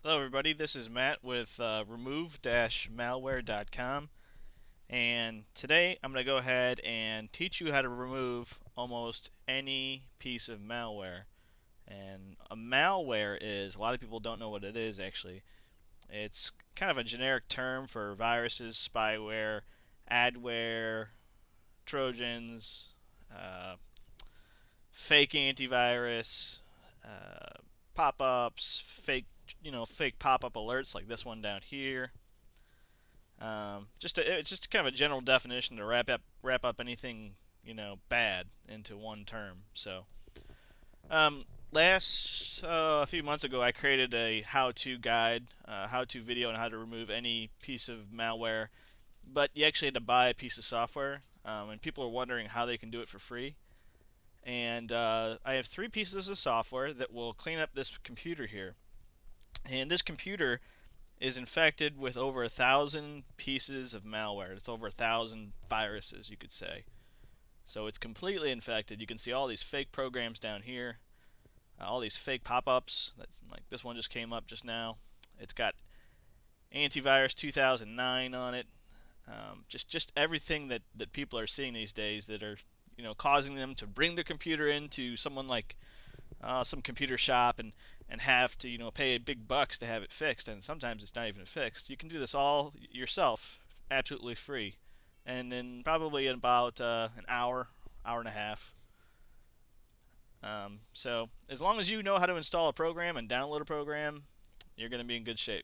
Hello everybody, this is Matt with remove-malware.com, and today I'm going to go ahead and teach you how to remove almost any piece of malware. And a malware is, a lot of people don't know what it is actually. It's kind of a generic term for viruses, spyware, adware, trojans, uh, fake antivirus, uh, pop-ups, fake pop-up alerts like this one down here. It's just kind of a general definition to wrap up anything bad into one term. So last a few months ago, I created a how-to guide, how-to video on how to remove any piece of malware. But you actually had to buy a piece of software, and people are wondering how they can do it for free. And I have three pieces of software that will clean up this computer here. And this computer is infected with over 1,000 pieces of malware. It's over 1,000 viruses, you could say. So it's completely infected. You can see all these fake programs down here, all these fake pop-ups. Like this one just came up just now. It's got antivirus 2009 on it. Just everything that people are seeing these days that are causing them to bring their computer into someone like some computer shop and have to pay big bucks to have it fixed, and sometimes it's not even fixed. You can do this all yourself, absolutely free, and in probably in about an hour and a half. So as long as you know how to install a program and download a program, you're going to be in good shape.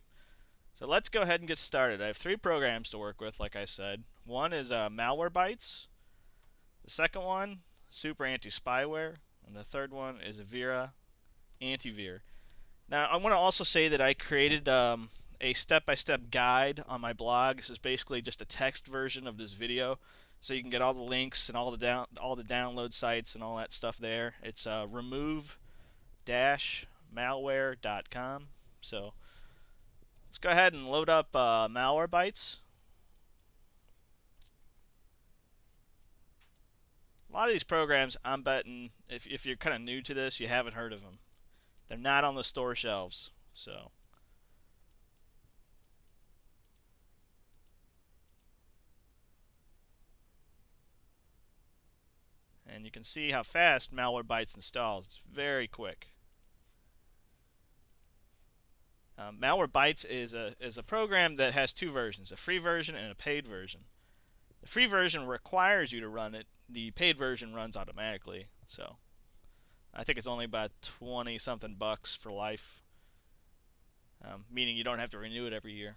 So let's go ahead and get started. I have three programs to work with, like I said. One is Malwarebytes. The second one, Super Anti-Spyware. And the third one is Avira Antivir. Now, I want to also say that I created a step-by-step guide on my blog. This is basically just a text version of this video, so you can get all the links and all the download sites and all that stuff there. It's remove-malware.com. So let's go ahead and load up Malwarebytes. A lot of these programs, I'm betting, if you're kind of new to this, you haven't heard of them. They're not on the store shelves, so. And you can see how fast Malwarebytes installs. It's very quick. Malwarebytes is a program that has two versions, a free version and a paid version. The free version requires you to run it. The paid version runs automatically. So I think it's only about 20 something bucks for life, meaning you don't have to renew it every year.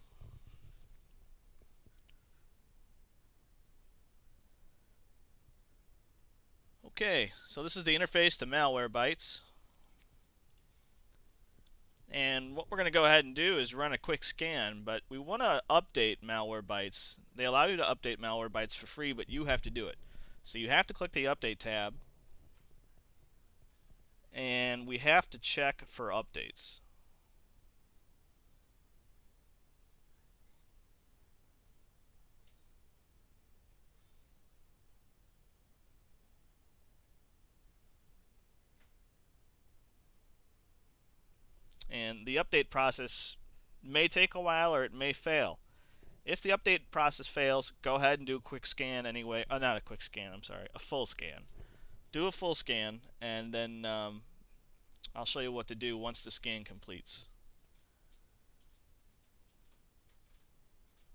Okay, so this is the interface to Malwarebytes. And what we're going to go ahead and do is run a quick scan, but we want to update Malwarebytes. They allow you to update Malwarebytes for free, but you have to do it. So you have to click the Update tab, and we have to check for updates. And the update process may take a while or it may fail. If the update process fails, go ahead and do a quick scan anyway. Not a quick scan, I'm sorry, a full scan. Do a full scan, and then I'll show you what to do once the scan completes.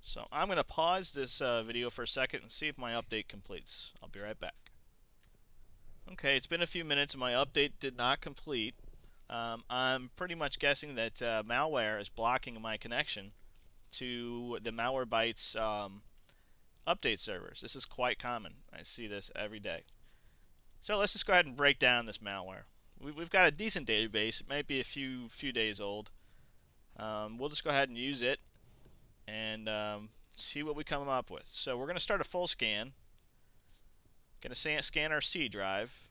So I'm going to pause this video for a second and see if my update completes. I'll be right back. Okay, it's been a few minutes and my update did not complete. I'm pretty much guessing that malware is blocking my connection to the Malwarebytes update servers. This is quite common. I see this every day. So let's just go ahead and break down this malware. We've got a decent database. It might be a few days old. We'll just go ahead and use it and see what we come up with. So we're going to start a full scan. Going to scan our C drive.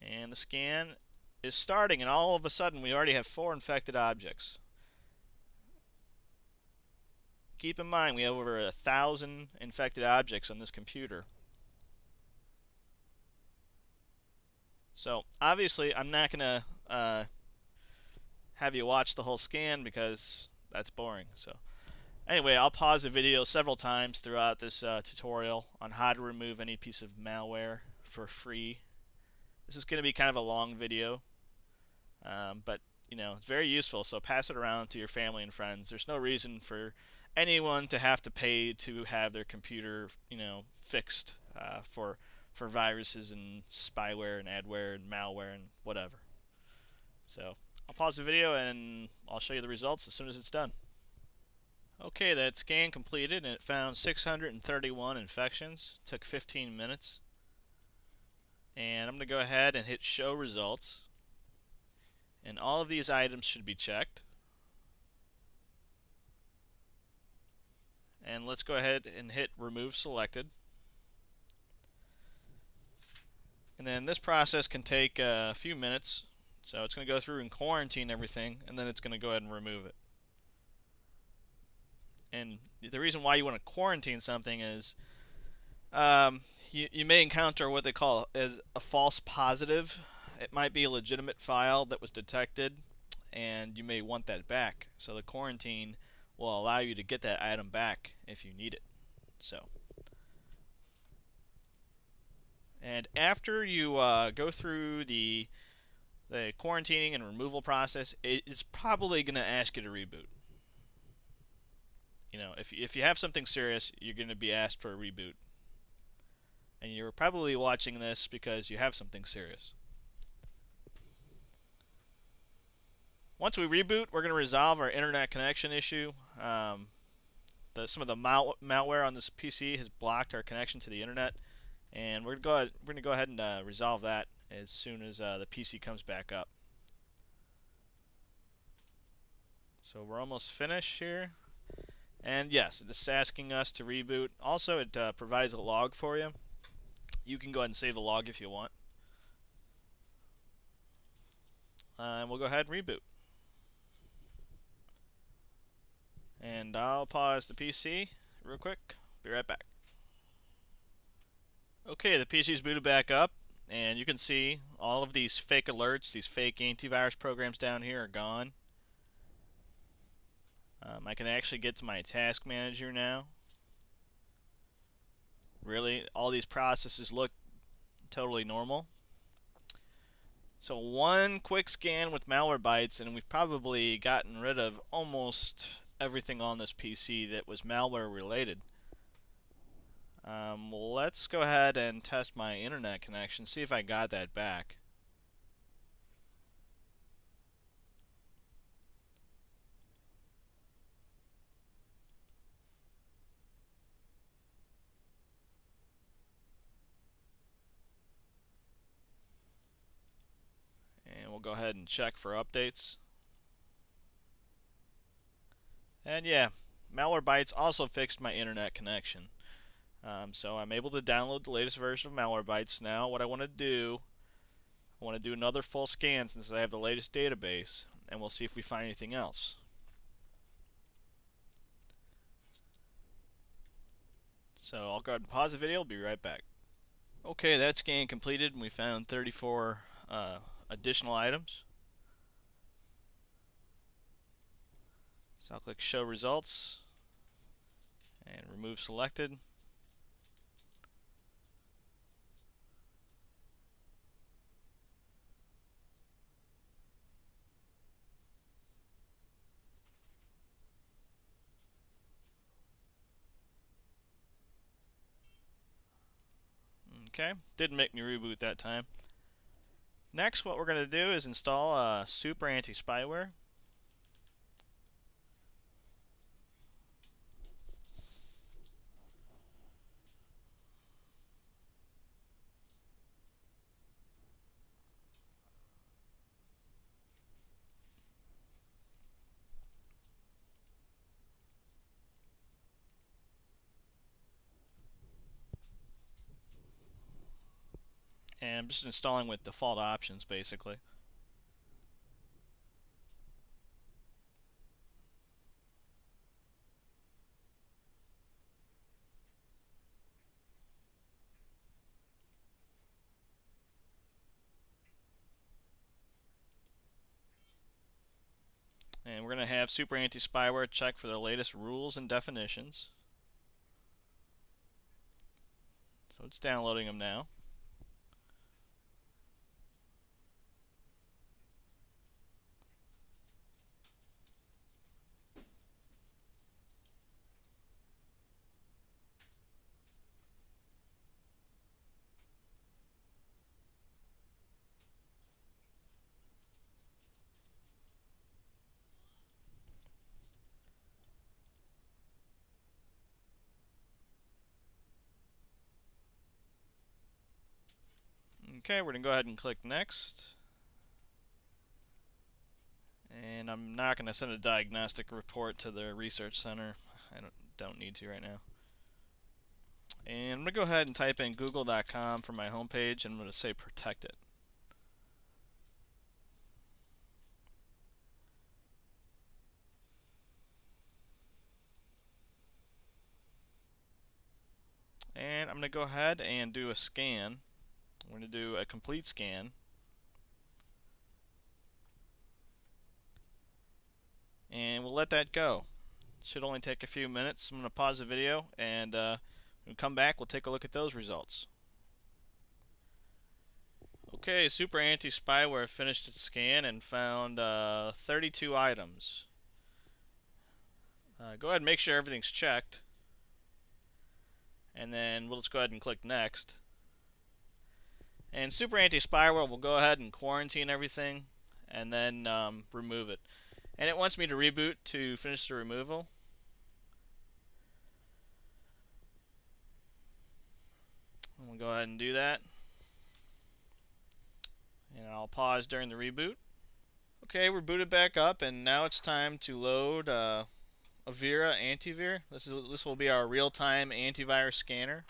And the scan is starting, and all of a sudden we already have 4 infected objects. Keep in mind we have over 1,000 infected objects on this computer. So obviously I'm not going to have you watch the whole scan because that's boring. So anyway, I'll pause the video several times throughout this tutorial on how to remove any piece of malware for free. This is going to be kind of a long video, but it's very useful. So pass it around to your family and friends. There's no reason for anyone to have to pay to have their computer, fixed for viruses and spyware and adware and malware and whatever. So I'll pause the video and I'll show you the results as soon as it's done. Okay, that scan completed and it found 631 infections. Took 15 minutes. And I'm going to go ahead and hit show results. And all of these items should be checked. And let's go ahead and hit remove selected. And then this process can take a few minutes. So it's going to go through and quarantine everything, and then it's going to go ahead and remove it. And the reason why you want to quarantine something is you may encounter what they call as a false positive. It might be a legitimate file that was detected, and you may want that back. So the quarantine will allow you to get that item back if you need it. So, and after you go through the quarantining and removal process, it's probably going to ask you to reboot. If you have something serious, you're going to be asked for a reboot. And you're probably watching this because you have something serious. Once we reboot, we're going to resolve our internet connection issue. Some of the malware on this PC has blocked our connection to the internet, and we're going to go ahead and resolve that as soon as the PC comes back up. So we're almost finished here. And yes, it's asking us to reboot. Also, it provides a log for you. You can go ahead and save the log if you want. And we'll go ahead and reboot. And I'll pause the PC real quick. Be right back. Okay, the PC's booted back up, and you can see all of these fake alerts, these fake antivirus programs down here are gone. I can actually get to my task manager now. Really, all these processes look totally normal. So one quick scan with Malwarebytes, and we've probably gotten rid of almost everything on this PC that was malware related. Let's go ahead and test my internet connection, see if I got that back. And we'll go ahead and check for updates. And yeah, Malwarebytes also fixed my internet connection. So I'm able to download the latest version of Malwarebytes now. What I want to do another full scan since I have the latest database, and we'll see if we find anything else. So I'll go ahead and pause the video. I'll be right back. Okay, that scan completed, and we found 34 additional items. So I'll click Show Results and Remove Selected. Okay, didn't make me reboot that time. Next, what we're going to do is install Super Anti-Spyware. And I'm just installing with default options basically. to have Super Anti-Spyware check for the latest rules and definitions. So it's downloading them now. Okay, we're going to go ahead and click Next. And I'm not going to send a diagnostic report to the research center. I don't need to right now. And I'm going to go ahead and type in google.com for my homepage, and I'm going to say protect it. And I'm going to go ahead and do a scan. We're going to do a complete scan. And we'll let that go. It should only take a few minutes. I'm going to pause the video, and when we come back, we'll take a look at those results. Okay, Super Anti-Spyware finished its scan and found 32 items. Go ahead and make sure everything's checked. And then we'll just go ahead and click Next. And Super Anti-Spyware will go ahead and quarantine everything and then remove it. And it wants me to reboot to finish the removal. We'll go ahead and do that. And I'll pause during the reboot. Okay, we're booted back up, and now it's time to load Avira Antivir. This will be our real-time antivirus scanner.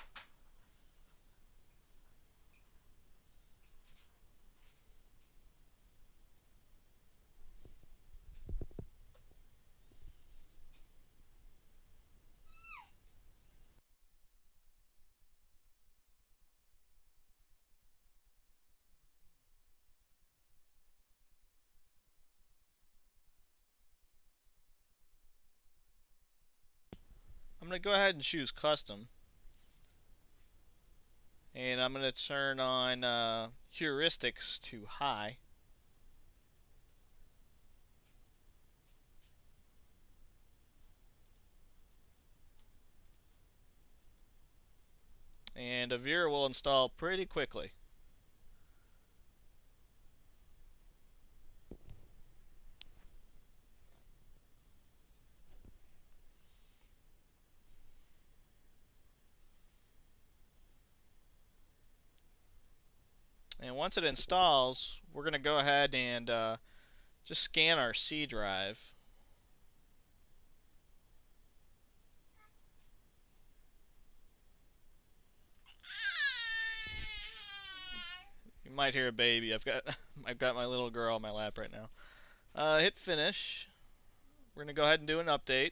I'm going to go ahead and choose Custom. And I'm going to turn on heuristics to high. And Avira will install pretty quickly. And once it installs, we're going to go ahead and just scan our C drive. You might hear a baby. I've got my little girl on my lap right now. Hit finish. We're going to go ahead and do an update.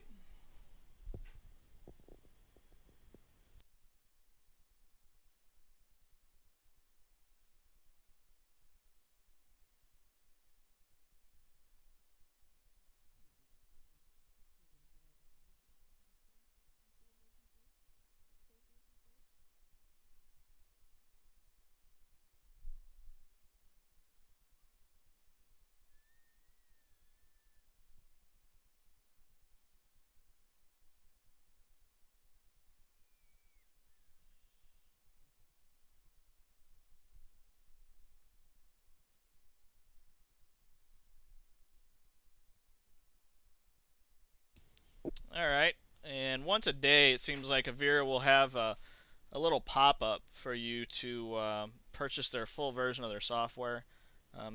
Alright, and once a day it seems like Avira will have a little pop-up for you to purchase their full version of their software.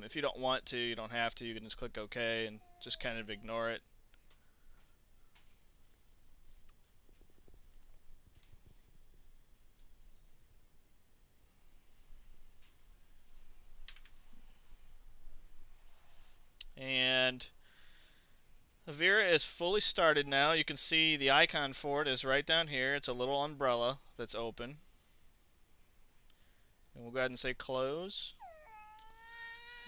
If you don't want to, you don't have to. You can just click OK and just kind of ignore it. And Avira is fully started now. You can see the icon for it is right down here. It's a little umbrella that's open. And we'll go ahead and say close.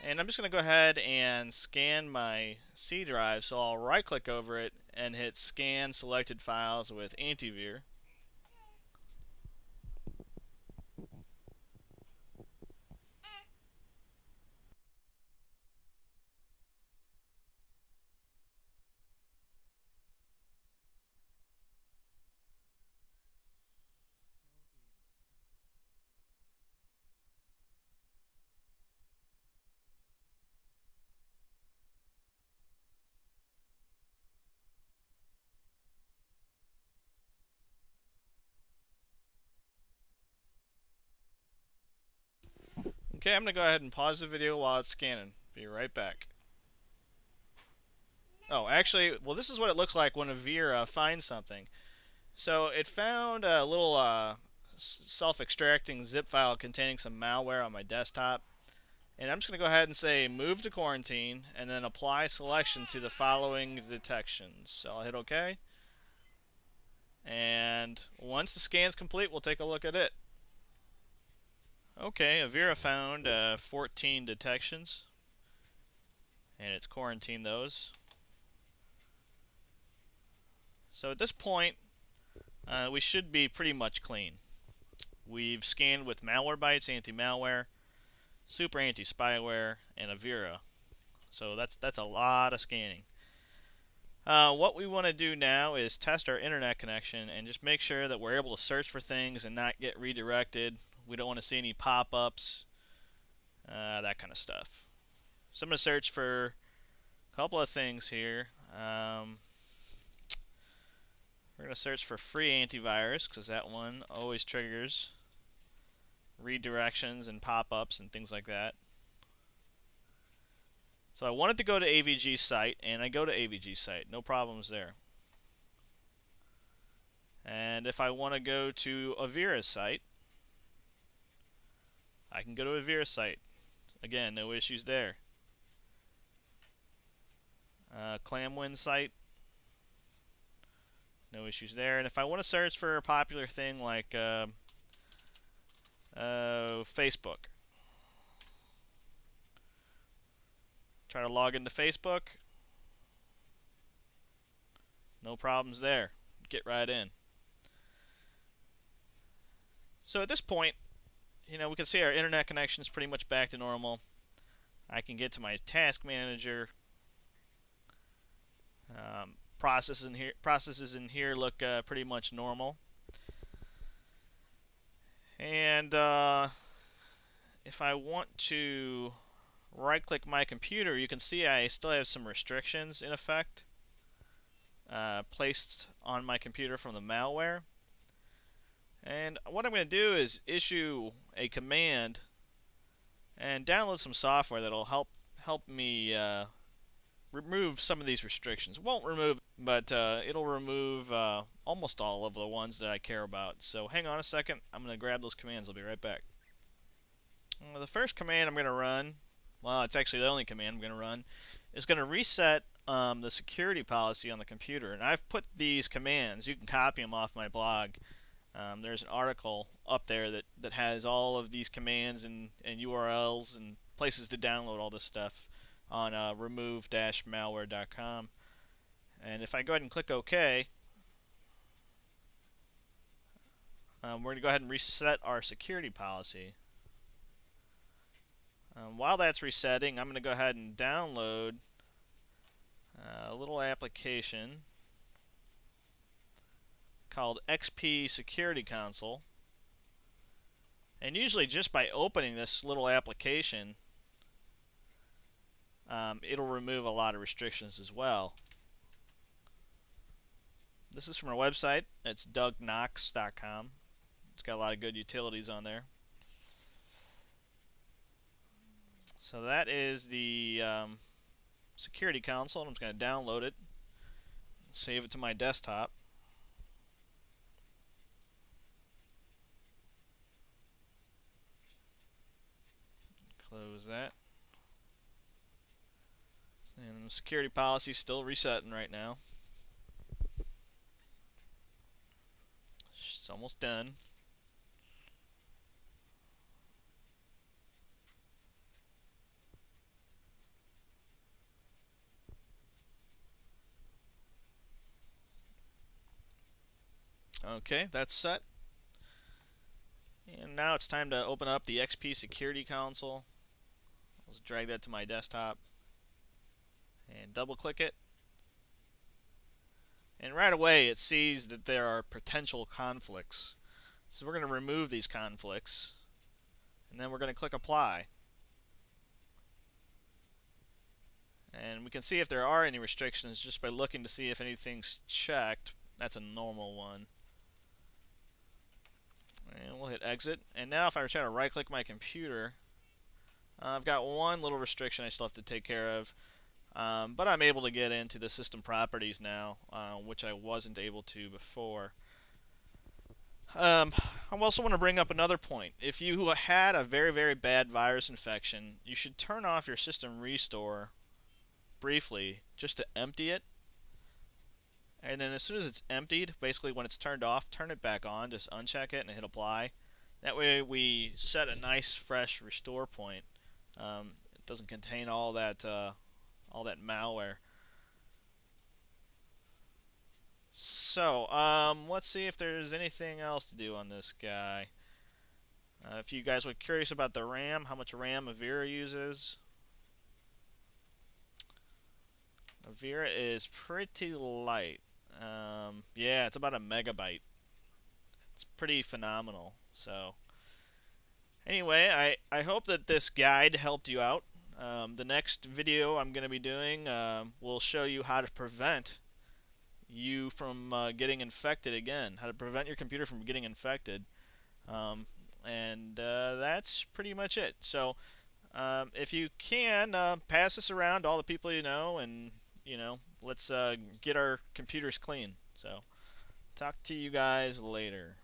And I'm just going to go ahead and scan my C drive. So I'll right click over it and hit scan selected files with antivirus. Okay, I'm going to go ahead and pause the video while it's scanning. Be right back. Oh, actually, well, this is what it looks like when a Vera finds something. So it found a little self-extracting zip file containing some malware on my desktop. And I'm just going to go ahead and say move to quarantine and then apply selection to the following detections. So I'll hit OK. And once the scan's complete, we'll take a look at it. Okay, Avira found 14 detections, and it's quarantined those. So at this point, we should be pretty much clean. We've scanned with Malwarebytes, anti-malware, super anti-spyware, and Avira. So that's a lot of scanning. What we want to do now is test our internet connection and just make sure that we're able to search for things and not get redirected. We don't want to see any pop-ups, that kind of stuff. So I'm going to search for a couple of things here. We're going to search for free antivirus because that one always triggers redirections and pop-ups and things like that. So I wanted to go to AVG site, and I go to AVG site. No problems there. And if I want to go to Avira's site, I can go to Avira's site. Again, no issues there. Clamwin site, no issues there. And if I want to search for a popular thing like Facebook, try to log into Facebook, no problems there. Get right in. So at this point, we can see our internet connection is pretty much back to normal. I can get to my task manager. Processes in here look pretty much normal. And if I want to right-click my computer, you can see I still have some restrictions in effect placed on my computer from the malware. And what I'm going to do is issue a command and download some software that'll help me remove some of these restrictions. It won't remove, but it'll remove almost all of the ones that I care about. So hang on a second. I'm going to grab those commands. I'll be right back. The first command I'm going to run, well, it's actually the only command I'm going to run, is going to reset the security policy on the computer. And I've put these commands, you can copy them off my blog. There's an article up there that has all of these commands and URLs and places to download all this stuff on remove-malware.com. And if I go ahead and click OK, we're going to go ahead and reset our security policy. While that's resetting, I'm going to go ahead and download a little application called XP Security Console. And usually just by opening this little application, it'll remove a lot of restrictions as well. This is from our website. It's dougknox.com. It's got a lot of good utilities on there. So that is the security console. I'm just going to download it, save it to my desktop. Close that. And the security policy is still resetting right now. It's almost done. Okay, that's set. And now it's time to open up the XP Security Console. Let's drag that to my desktop and double click it. And right away it sees that there are potential conflicts. So we're going to remove these conflicts. And then we're going to click Apply. And we can see if there are any restrictions just by looking to see if anything's checked. That's a normal one. And we'll hit exit. And now if I try to right click my computer, I've got one little restriction I still have to take care of. But I'm able to get into the system properties now, which I wasn't able to before. I also want to bring up another point. If you had a very, very bad virus infection, you should turn off your system restore briefly just to empty it. And then as soon as it's emptied, basically when it's turned off, turn it back on, just uncheck it and hit apply. That way we set a nice fresh restore point. It doesn't contain all that malware. So, let's see if there's anything else to do on this guy. If you guys were curious about the RAM, how much RAM Avira uses. Avira is pretty light. Yeah, it's about a megabyte. It's pretty phenomenal. So, anyway, I hope that this guide helped you out. The next video I'm going to be doing will show you how to prevent you from getting infected again, how to prevent your computer from getting infected. And that's pretty much it. So if you can, pass this around to all the people you know, and let's get our computers clean. So talk to you guys later.